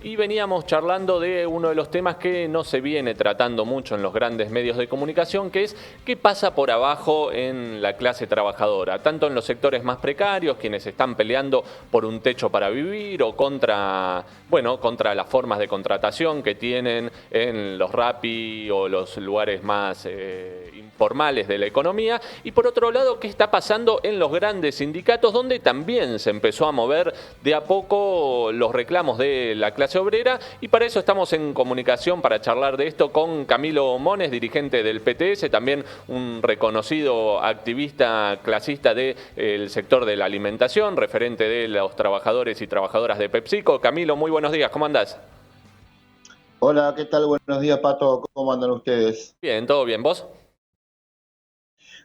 y veníamos charlando de uno de los temas que no se viene tratando mucho en los grandes medios de comunicación, que es qué pasa por abajo en la clase trabajadora, tanto en los sectores más precarios, quienes están peleando por un techo para vivir o contra las formas de contratación que tienen en los Rappi o los lugares más informales de la economía, y por otro lado, qué está pasando en los grandes sindicatos, donde también se empezó a mover de a poco los reclamos de la clase obrera, y para eso estamos en comunicación para charlar de esto con Camilo Mones, dirigente del PTS, también un reconocido activista clasista del sector de la alimentación, referente de los trabajadores y trabajadoras de PepsiCo. Camilo, muy buenos días, ¿cómo andás? Hola, ¿qué tal? Buenos días, Pato. ¿Cómo andan ustedes? Bien, ¿todo bien? ¿Vos?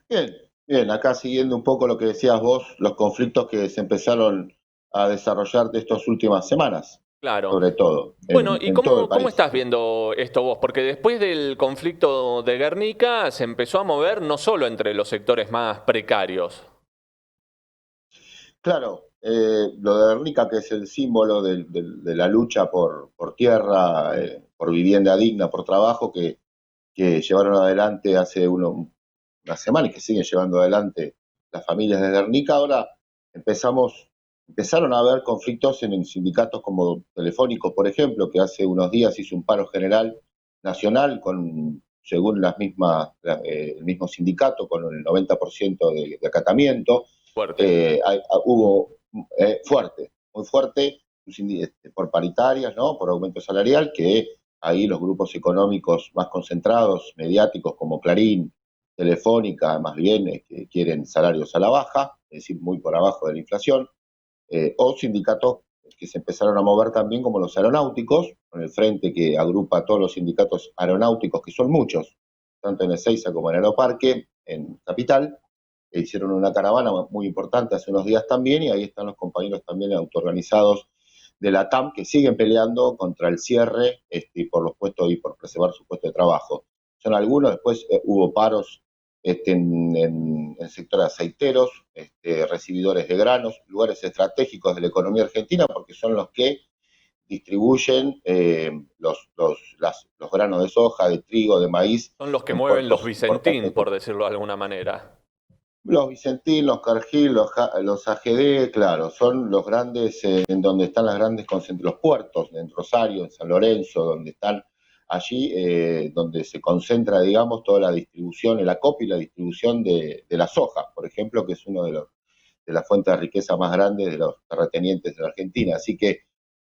Bien, bien. Acá siguiendo un poco lo que decías vos, los conflictos que se empezaron a desarrollar de estas últimas semanas, Claro. sobre todo, Bueno, ¿y en todo el cómo país. estás viendo esto vos? Porque después del conflicto de Guernica se empezó a mover no solo entre los sectores más precarios. Claro, lo de Guernica, que es el símbolo de la lucha por tierra, por vivienda digna, por trabajo, que llevaron adelante hace una semana y que siguen llevando adelante las familias de Guernica. Ahora empezaron a haber conflictos en sindicatos como Telefónicos, por ejemplo, que hace unos días hizo un paro general nacional según el mismo sindicato, con el 90% de acatamiento. Fuerte. Hubo fuerte, muy fuerte, por paritarias, ¿no? Por aumento salarial, que ahí los grupos económicos más concentrados, mediáticos como Clarín, Telefónica, más bien, que quieren salarios a la baja, es decir, muy por abajo de la inflación, o sindicatos que se empezaron a mover también como los aeronáuticos, con el frente que agrupa a todos los sindicatos aeronáuticos, que son muchos, tanto en Ezeiza como en Aeroparque, en Capital, que hicieron una caravana muy importante hace unos días también, y ahí están los compañeros también autoorganizados de la TAM que siguen peleando contra el cierre por los puestos y por preservar su puesto de trabajo. Son algunos, después hubo paros en sectores aceiteros, recibidores de granos, lugares estratégicos de la economía argentina, porque son los que distribuyen los granos de soja, de trigo, de maíz Son los que en mueven los puertos Vicentín, importantes. por decirlo de alguna manera. Los Vicentín, los Cargill, los AGD, claro, son los grandes, en donde están las grandes los puertos, en Rosario, en San Lorenzo, donde están allí, donde se concentra, digamos, toda la distribución, el acopio y la distribución de la soja, por ejemplo, que es uno de las fuentes de riqueza más grandes de los terratenientes de la Argentina. Así que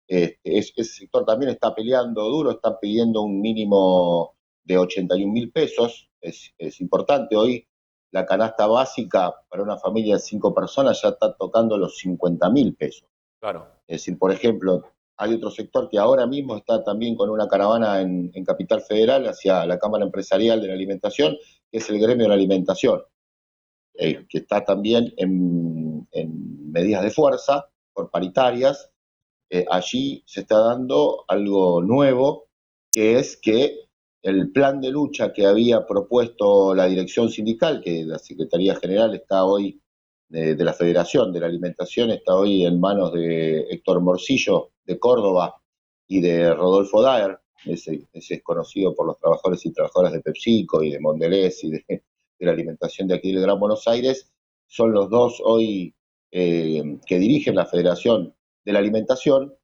ese sector también está peleando duro, están pidiendo un mínimo de 81.000 pesos, es importante hoy. La canasta básica para una familia de 5 personas ya está tocando los 50.000 pesos. Claro. Es decir, por ejemplo, hay otro sector que ahora mismo está también con una caravana en Capital Federal hacia la Cámara Empresarial de la Alimentación, que es el gremio de la alimentación, que está también en medidas de fuerza por paritarias. Allí se está dando algo nuevo, que es que el plan de lucha que había propuesto la dirección sindical, que la Secretaría General está hoy, de la Federación de la Alimentación, está hoy en manos de Héctor Morcillo, de Córdoba, y de Rodolfo Daer, ese es conocido por los trabajadores y trabajadoras de PepsiCo y de Mondelez y de la alimentación de aquí del Gran Buenos Aires. Son los dos hoy que dirigen la Federación de la Alimentación.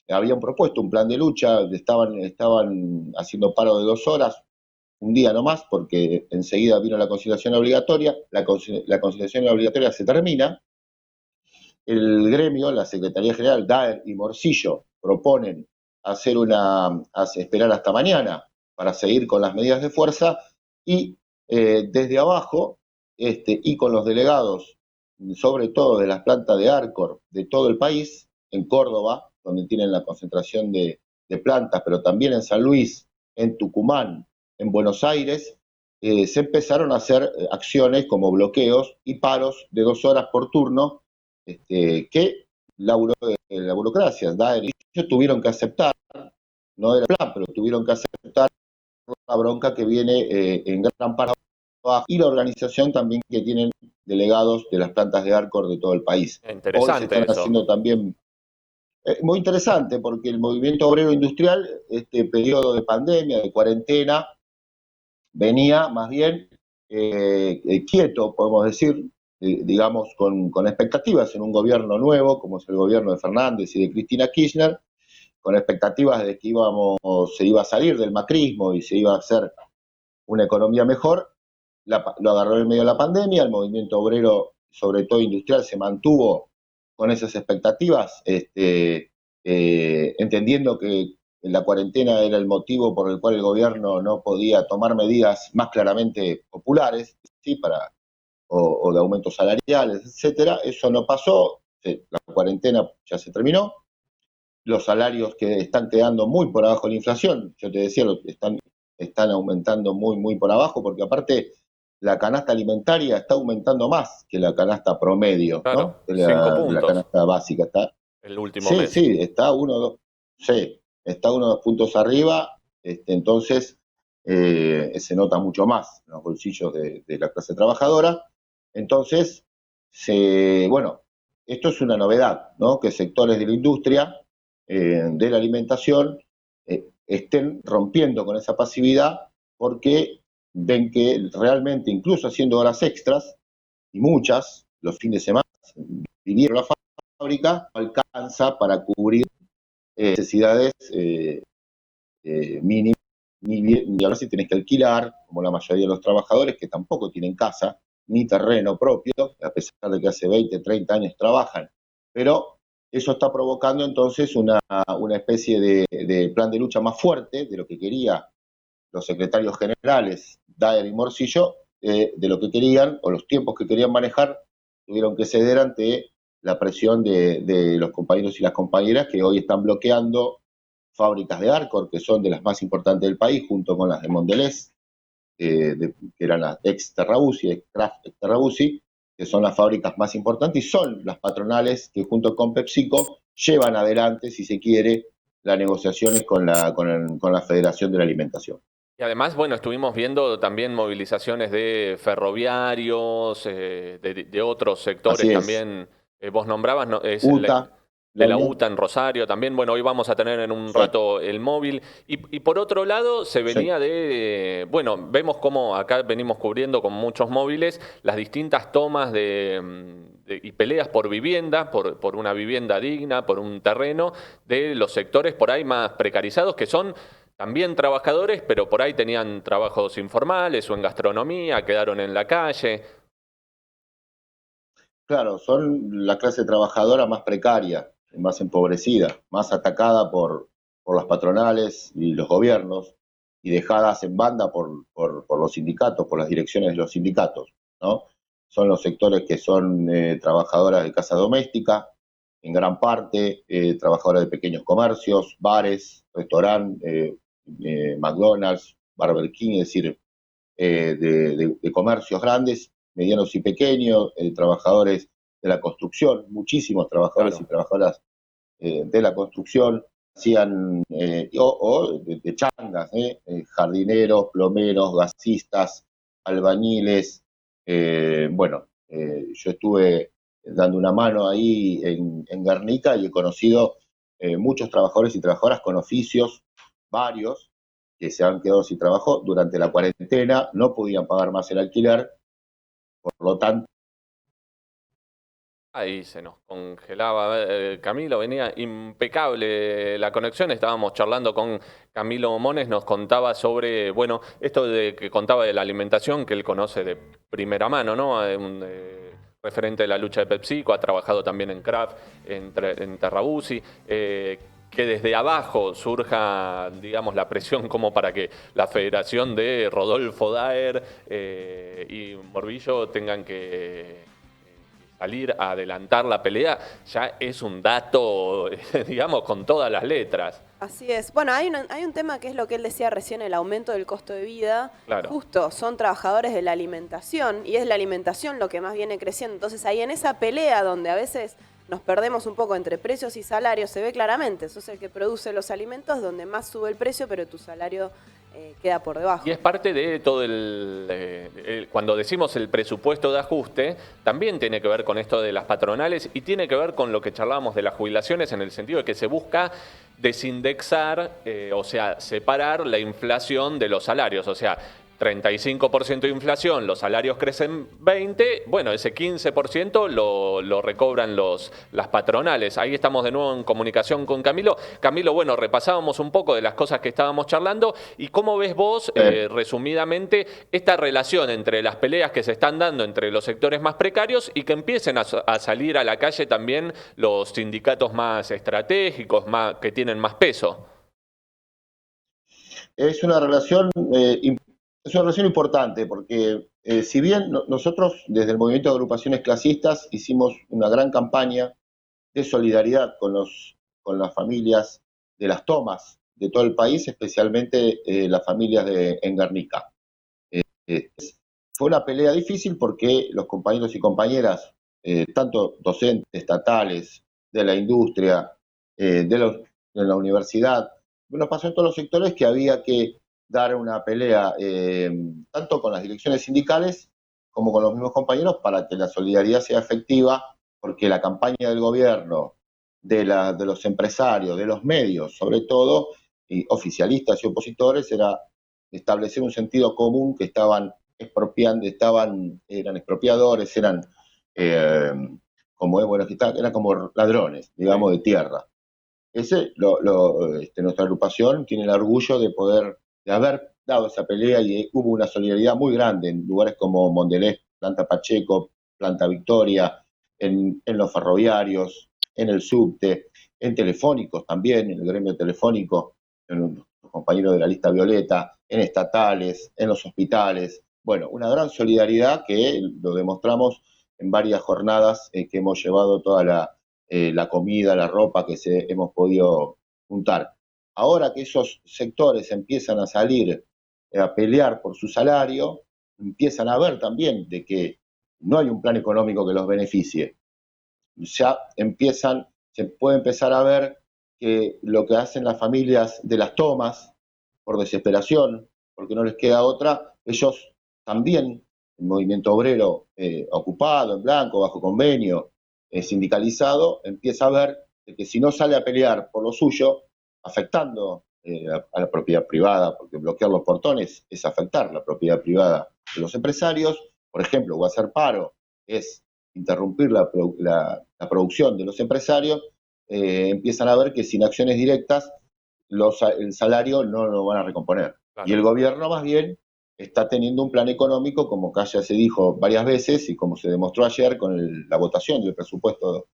Habían propuesto un plan de lucha, estaban haciendo paro de 2 horas, un día nomás, porque enseguida vino la conciliación obligatoria. La conciliación obligatoria se termina. El gremio, la Secretaría General, Daer y Morcillo, proponen esperar hasta mañana para seguir con las medidas de fuerza, y desde abajo, y con los delegados, sobre todo de las plantas de Arcor de todo el país, en Córdoba, donde tienen la concentración de plantas, pero también en San Luis, en Tucumán, en Buenos Aires, se empezaron a hacer acciones como bloqueos y paros de 2 horas por turno, que la burocracia, Daer y ellos tuvieron que aceptar, no era el plan, pero tuvieron que aceptar la bronca que viene en gran parte y la organización también que tienen delegados de las plantas de Arcor de todo el país. Hoy se Interesante están eso. haciendo también, Muy interesante porque el movimiento obrero industrial, este periodo de pandemia, de cuarentena, venía más bien quieto, podemos decir, digamos, con expectativas en un gobierno nuevo, como es el gobierno de Fernández y de Cristina Kirchner, con expectativas de que se iba a salir del macrismo y se iba a hacer una economía mejor. Lo agarró en medio de la pandemia, el movimiento obrero, sobre todo industrial, se mantuvo con esas expectativas, entendiendo que la cuarentena era el motivo por el cual el gobierno no podía tomar medidas más claramente populares, ¿sí? O de aumentos salariales, etcétera. Eso no pasó, la cuarentena ya se terminó, los salarios que están quedando muy por abajo de la inflación, yo te decía, están aumentando muy por abajo, porque aparte la canasta alimentaria está aumentando más que la canasta promedio, Claro, ¿no? De 5 la puntos canasta básica. el último Sí, mes. sí, está uno o dos puntos arriba, entonces se nota mucho más en los bolsillos de la clase trabajadora. Entonces, bueno, esto es una novedad, ¿no? Que sectores de la industria, de la alimentación, estén rompiendo con esa pasividad porque ven que realmente, incluso haciendo horas extras, y muchas, los fines de semana, vinieron a la fábrica, no alcanza para cubrir necesidades mínimas, ni hablar si tenés que alquilar, como la mayoría de los trabajadores que tampoco tienen casa ni terreno propio, a pesar de que hace 20, 30 años trabajan. Pero eso está provocando entonces una especie de plan de lucha más fuerte de lo que querían los secretarios generales, Daer y Morcillo, de lo que querían, o los tiempos que querían manejar, tuvieron que ceder ante la presión de los compañeros y las compañeras que hoy están bloqueando fábricas de Arcor, que son de las más importantes del país, junto con las de Mondelez, que eran las ex Terrabusi, ex Kraft ex Terrabusi, que son las fábricas más importantes y son las patronales que junto con PepsiCo llevan adelante, si se quiere, las negociaciones con la Federación de la Alimentación. Y además, bueno, estuvimos viendo también movilizaciones de ferroviarios, de otros sectores Así es. también. Vos nombrabas, ¿no? UTA, De la London, UTA en Rosario también. Bueno, hoy vamos a tener en un sí, rato el móvil. Y por otro lado, se sí, venía bueno, vemos cómo acá venimos cubriendo con muchos móviles las distintas tomas y peleas por vivienda, por una vivienda digna, por un terreno, de los sectores por ahí más precarizados, que son también trabajadores, pero por ahí tenían trabajos informales o en gastronomía, quedaron en la calle. claro, son la clase trabajadora más precaria, más empobrecida, más atacada por las patronales y los gobiernos y dejadas en banda por los sindicatos, por las direcciones de los sindicatos, ¿no? Son los sectores que son trabajadoras de casa doméstica, en gran parte, trabajadoras de pequeños comercios, bares, restaurantes, McDonald's, Burger King, es decir, de comercios grandes, medianos y pequeños, trabajadores de la construcción, muchísimos trabajadores y Claro. trabajadoras de la construcción, hacían, o de changas, jardineros, plomeros, gasistas, albañiles. Bueno, yo estuve dando una mano ahí en Guernica y he conocido muchos trabajadores y trabajadoras con oficios, varios, que se han quedado sin trabajo durante la cuarentena, no podían pagar más el alquiler, por lo tanto. Ahí se nos congelaba. Camilo, venía impecable la conexión. Estábamos charlando con Camilo Mones, nos contaba sobre, bueno, esto de que contaba de la alimentación, que él conoce de primera mano, ¿no? Referente de la lucha de PepsiCo, ha trabajado también en Kraft, en Terrabusi. Que desde abajo surja, digamos, la presión como para que la federación de Rodolfo Daer y Morbillo tengan que salir a adelantar la pelea, ya es un dato, digamos, con todas las letras. Así es. Bueno, hay un tema que es lo que él decía recién, el aumento del costo de vida. Claro. Justo, son trabajadores de la alimentación y es la alimentación lo que más viene creciendo. Entonces ahí en esa pelea donde a veces nos perdemos un poco entre precios y salarios, se ve claramente. Sos el que produce los alimentos donde más sube el precio, pero tu salario queda por debajo. Y es parte de todo cuando decimos el presupuesto de ajuste, también tiene que ver con esto de las patronales y tiene que ver con lo que charlábamos de las jubilaciones en el sentido de que se busca desindexar, o sea, separar la inflación de los salarios, o sea, 35% de inflación, los salarios crecen 20%, bueno, ese 15% lo recobran las patronales. Ahí estamos de nuevo en comunicación con Camilo. Camilo, bueno, repasábamos un poco de las cosas que estábamos charlando y cómo ves vos, resumidamente, esta relación entre las peleas que se están dando entre los sectores más precarios y que empiecen a salir a la calle también los sindicatos más estratégicos, que tienen más peso. Es una relación importante porque si bien nosotros desde el movimiento de agrupaciones clasistas hicimos una gran campaña de solidaridad con las familias de las tomas de todo el país, especialmente las familias en Guernica. Fue una pelea difícil porque los compañeros y compañeras, tanto docentes, estatales, de la industria, de la universidad, nos pasó en todos los sectores que había que dar una pelea tanto con las direcciones sindicales como con los mismos compañeros para que la solidaridad sea efectiva, porque la campaña del gobierno, de los empresarios, de los medios, sobre todo, y oficialistas y opositores, era establecer un sentido común que estaban expropiando, eran expropiadores, eran eran como ladrones, digamos, de tierra. Nuestra agrupación tiene el orgullo de haber dado esa pelea y hubo una solidaridad muy grande en lugares como Mondelez, Planta Pacheco, Planta Victoria, en los ferroviarios, en el subte, en telefónicos también, en el gremio telefónico, en los compañeros de la lista violeta, en estatales, en los hospitales. Bueno, una gran solidaridad que lo demostramos en varias jornadas que hemos llevado toda la comida, la ropa que hemos podido juntar. Ahora que esos sectores empiezan a salir a pelear por su salario, empiezan a ver también de que no hay un plan económico que los beneficie. Ya se puede empezar a ver que lo que hacen las familias de las tomas, por desesperación, porque no les queda otra, ellos también, el movimiento obrero ocupado, en blanco, bajo convenio, sindicalizado, empieza a ver que si no sale a pelear por lo suyo, afectando a la propiedad privada, porque bloquear los portones es afectar la propiedad privada de los empresarios, por ejemplo, o hacer paro es interrumpir la producción de los empresarios, empiezan a ver que sin acciones directas el salario no lo van a recomponer. Claro. Y el gobierno más bien está teniendo un plan económico, como acá ya se dijo varias veces y como se demostró ayer con la votación del presupuesto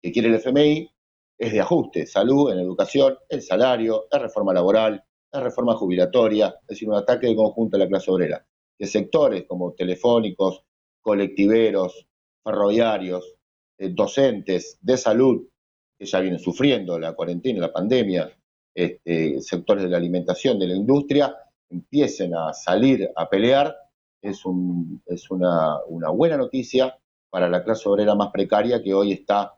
que quiere el FMI, es de ajuste, salud, en educación, el salario, la reforma laboral, la reforma jubilatoria, es decir, un ataque de conjunto a la clase obrera. De sectores como telefónicos, colectiveros, ferroviarios, docentes, de salud, que ya vienen sufriendo la cuarentena, la pandemia, sectores de la alimentación, de la industria, empiecen a salir a pelear, es una buena noticia para la clase obrera más precaria que hoy está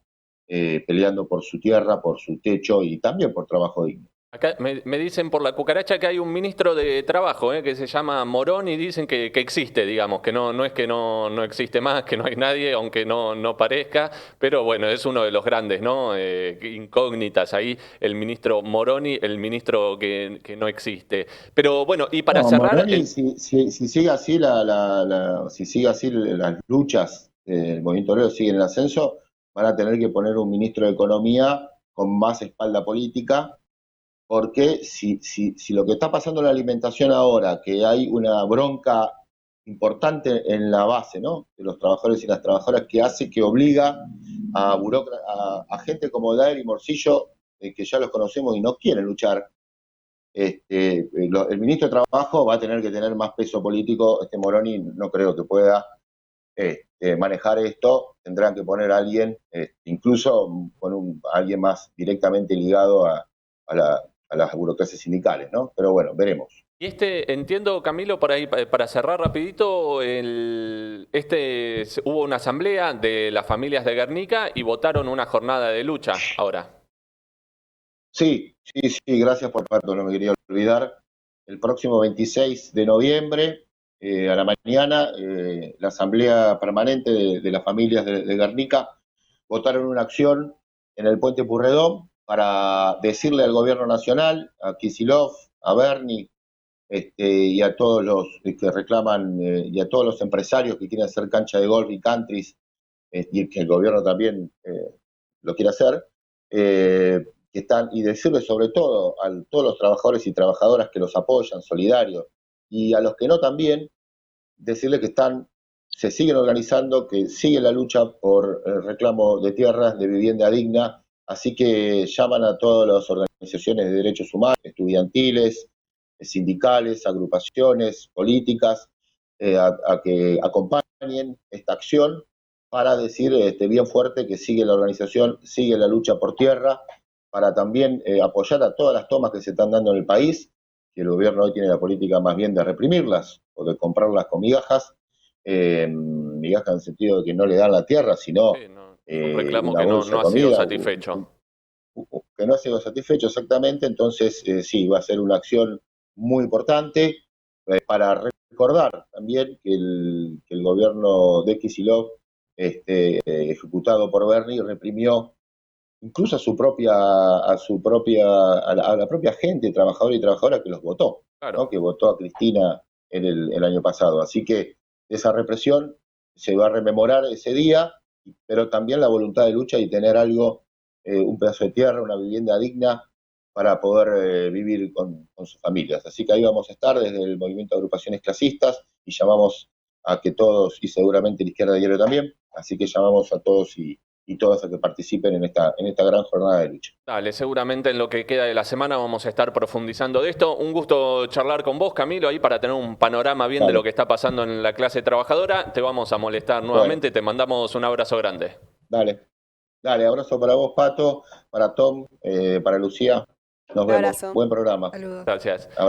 peleando por su tierra, por su techo y también por trabajo digno. Acá me dicen por la cucaracha que hay un ministro de Trabajo que se llama Morón y dicen que existe, digamos, que no es que no existe más, que no hay nadie, aunque no parezca, pero bueno, es uno de los grandes, ¿no? Incógnitas ahí, el ministro Moroni, el ministro que no existe. Pero bueno, y para cerrar... Moroni, si sigue así si sigue así las luchas del movimiento obrero siguen en ascenso, van a tener que poner un ministro de Economía con más espalda política, porque si lo que está pasando en la alimentación ahora, que hay una bronca importante en la base, ¿no?, de los trabajadores y las trabajadoras, que obliga a gente como Daer y Morcillo, que ya los conocemos y no quieren luchar, el ministro de Trabajo va a tener que tener más peso político. Moroni no creo que pueda manejar esto, tendrán que poner a alguien, incluso con alguien más directamente ligado a las burocracias sindicales, ¿no? Pero bueno, veremos. Y entiendo, Camilo, por ahí, para cerrar rapidito, hubo una asamblea de las familias de Guernica y votaron una jornada de lucha ahora. Sí, sí, sí, gracias por Pato, no me quería olvidar. El próximo 26 de noviembre, a la mañana, la Asamblea Permanente de las Familias de Guernica votaron una acción en el Puente Purredón para decirle al Gobierno Nacional, a Kicillof, a Bernie, y a todos los que reclaman, y a todos los empresarios que quieren hacer cancha de golf y countries, y que el gobierno también lo quiere hacer, que están, y decirle sobre todo a todos los trabajadores y trabajadoras que los apoyan, solidarios, y a los que no también, decirle que se siguen organizando, que sigue la lucha por el reclamo de tierras, de vivienda digna, así que llaman a todas las organizaciones de derechos humanos, estudiantiles, sindicales, agrupaciones políticas, a que acompañen esta acción para decir bien fuerte que sigue la organización, sigue la lucha por tierra, para también apoyar a todas las tomas que se están dando en el país, que el gobierno hoy tiene la política más bien de reprimirlas o de comprarlas con migajas, migajas en el sentido de que no le dan la tierra, sino Sí, no, es un reclamo una que bolsa no de ha sido comida, satisfecho. que no ha sido satisfecho exactamente, entonces sí, va a ser una acción muy importante para recordar también que el gobierno de Kicillof, ejecutado por Bernie, reprimió incluso a la propia gente, trabajadora y trabajadora que los votó, Claro. ¿no? Que votó a Cristina el año pasado. Así que esa represión se va a rememorar ese día, pero también la voluntad de lucha y tener algo, un pedazo de tierra, una vivienda digna para poder vivir con sus familias. Así que ahí vamos a estar desde el movimiento de agrupaciones clasistas y llamamos a que todos, y seguramente la izquierda diario también, así que llamamos a todos y todas a que participen en esta gran jornada de lucha. Dale, seguramente en lo que queda de la semana vamos a estar profundizando de esto. Un gusto charlar con vos, Camilo, ahí para tener un panorama bien de Dale. lo que está pasando en la clase trabajadora. Te vamos a molestar nuevamente, Bueno, te mandamos un abrazo grande. dale. Dale, abrazo para vos, Pato, para Tom, para Lucía. Nos Un vemos. abrazo. Buen programa. Saludos. Gracias. Abrazo.